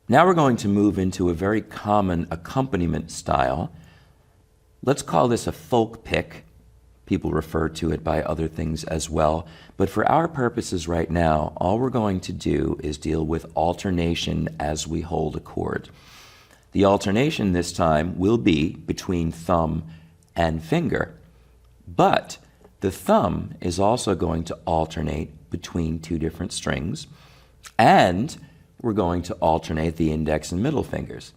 Now we're going to move into a very common accompaniment style. Let's call this a folk pick. People refer to it by other things as well. But for our purposes right now, all we're going to do is deal with alternation as we hold a chord. The alternation this time will be between thumb and finger. But the thumb is also going to alternate between two different strings. And we're going to alternate the index and middle fingers.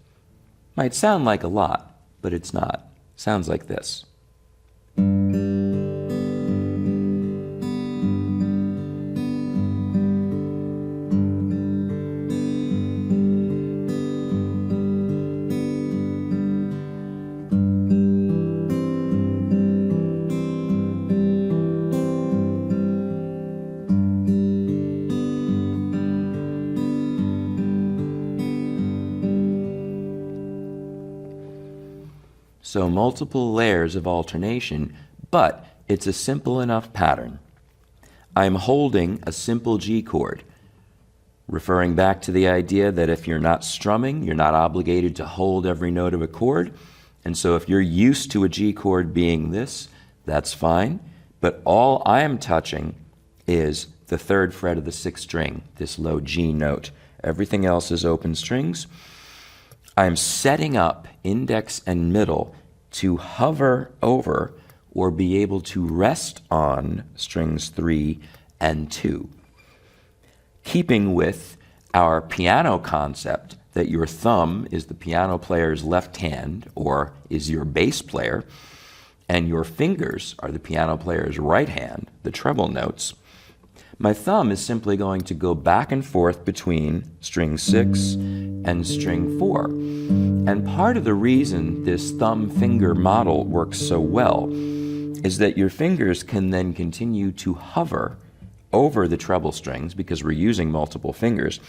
Might sound like a lot, but it's not. Sounds like this. So multiple layers of alternation, but it's a simple enough pattern. I'm holding a simple G chord, referring back to the idea that if you're not strumming, you're not obligated to hold every note of a chord. And so if you're used to a G chord being this, that's fine. But all I am touching is the third fret of the sixth string, this low G note. Everything else is open strings. I'm setting up index and middle to hover over or be able to rest on strings 3 and 2. Keeping with our piano concept that your thumb is the piano player's left hand or is your bass player, and your fingers are the piano player's right hand, the treble notes, my thumb is simply going to go back and forth between string 6 and string 4. And part of the reason this thumb-finger model works so well is that your fingers can then continue to hover over the treble strings because we're using multiple fingers.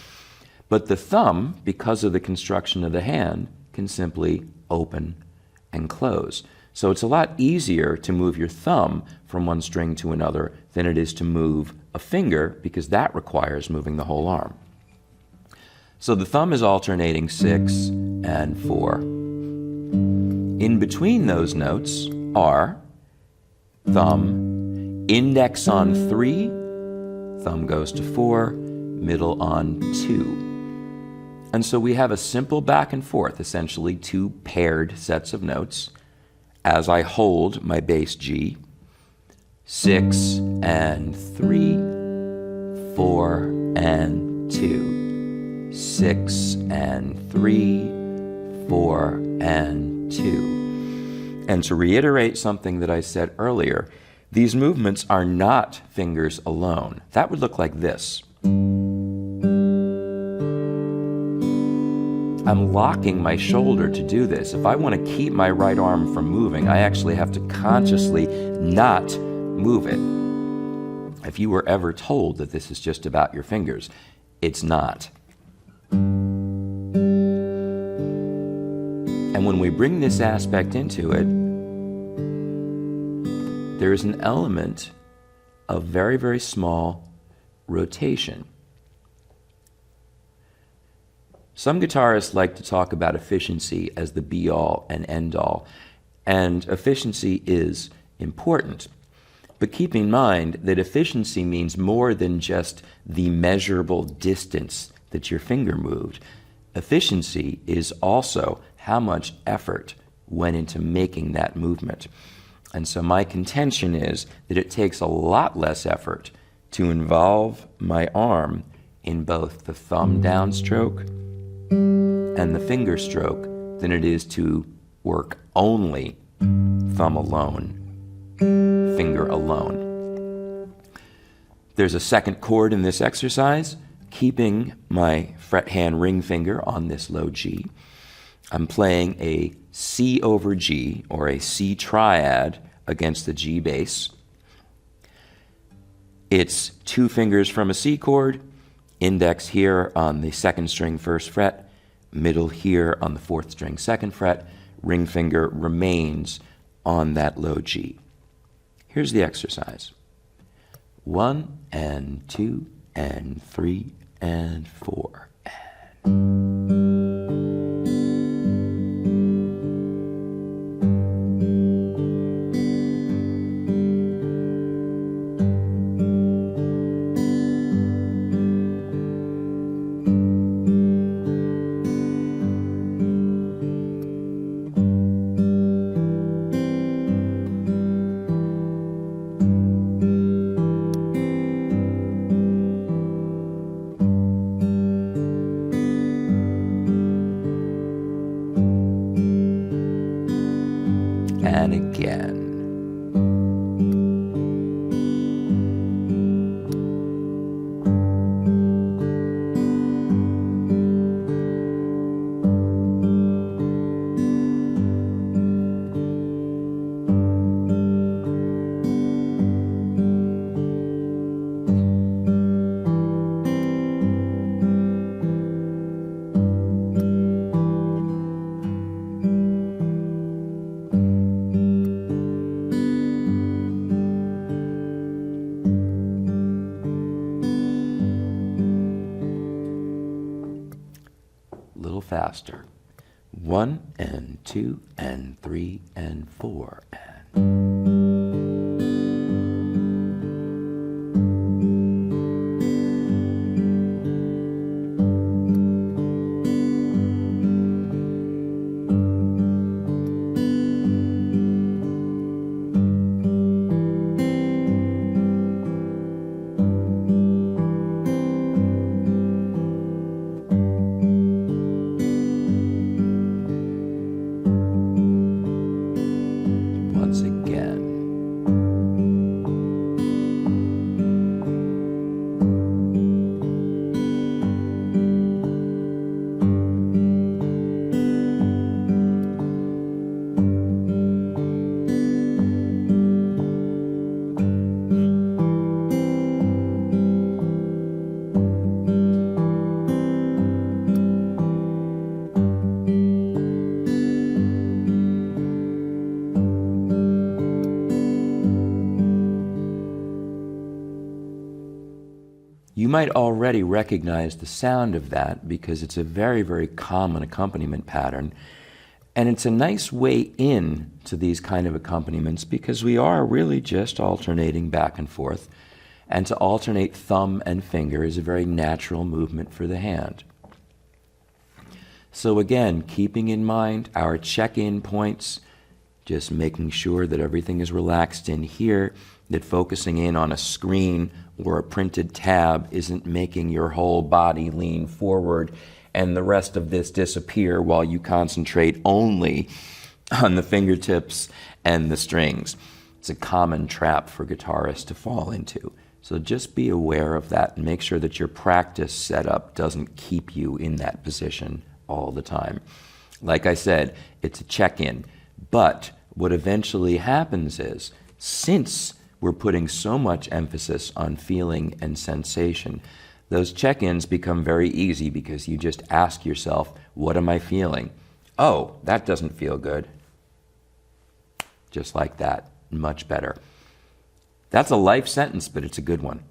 But the thumb, because of the construction of the hand, can simply open and close. So it's a lot easier to move your thumb from one string to another than it is to move a finger, because that requires moving the whole arm. So the thumb is alternating 6 and 4. In between those notes are thumb, index on 3, thumb goes to 4, middle on 2. And so we have a simple back and forth, essentially two paired sets of notes. As I hold my bass G, 6 and 3, 4 and 2, 6 and 3, 4 and 2. And to reiterate something that I said earlier, these movements are not fingers alone. That would look like this. I'm locking my shoulder to do this. If I want to keep my right arm from moving, I actually have to consciously not move it. If you were ever told that this is just about your fingers, it's not. And when we bring this aspect into it, there is an element of very, very small rotation. Some guitarists like to talk about efficiency as the be-all and end-all, and efficiency is important. But keep in mind that efficiency means more than just the measurable distance that your finger moved. Efficiency is also how much effort went into making that movement. And so my contention is that it takes a lot less effort to involve my arm in both the thumb downstroke and the finger stroke than it is to work only thumb alone, finger alone. There's a second chord in this exercise, keeping my fret hand ring finger on this low G. I'm playing a C over G, or a C triad, against the G bass. It's two fingers from a C chord, index here on the second string first fret, middle here on the fourth string second fret, ring finger remains on that low G. Here's the exercise. 1 and 2 and 3 and 4 and faster. 1 and 2 and 3 and 4 and... Once again. You might already recognize the sound of that because it's a very, very common accompaniment pattern. And it's a nice way in to these kind of accompaniments because we are really just alternating back and forth. And to alternate thumb and finger is a very natural movement for the hand. So again, keeping in mind our check-in points, just making sure that everything is relaxed in here, that focusing in on a screen or a printed tab isn't making your whole body lean forward and the rest of this disappear while you concentrate only on the fingertips and the strings. It's a common trap for guitarists to fall into. So just be aware of that and make sure that your practice setup doesn't keep you in that position all the time. Like I said, it's a check-in, but what eventually happens is, since we're putting so much emphasis on feeling and sensation, those check-ins become very easy because you just ask yourself, what am I feeling? Oh, that doesn't feel good. Just like that, much better. That's a life sentence, but it's a good one.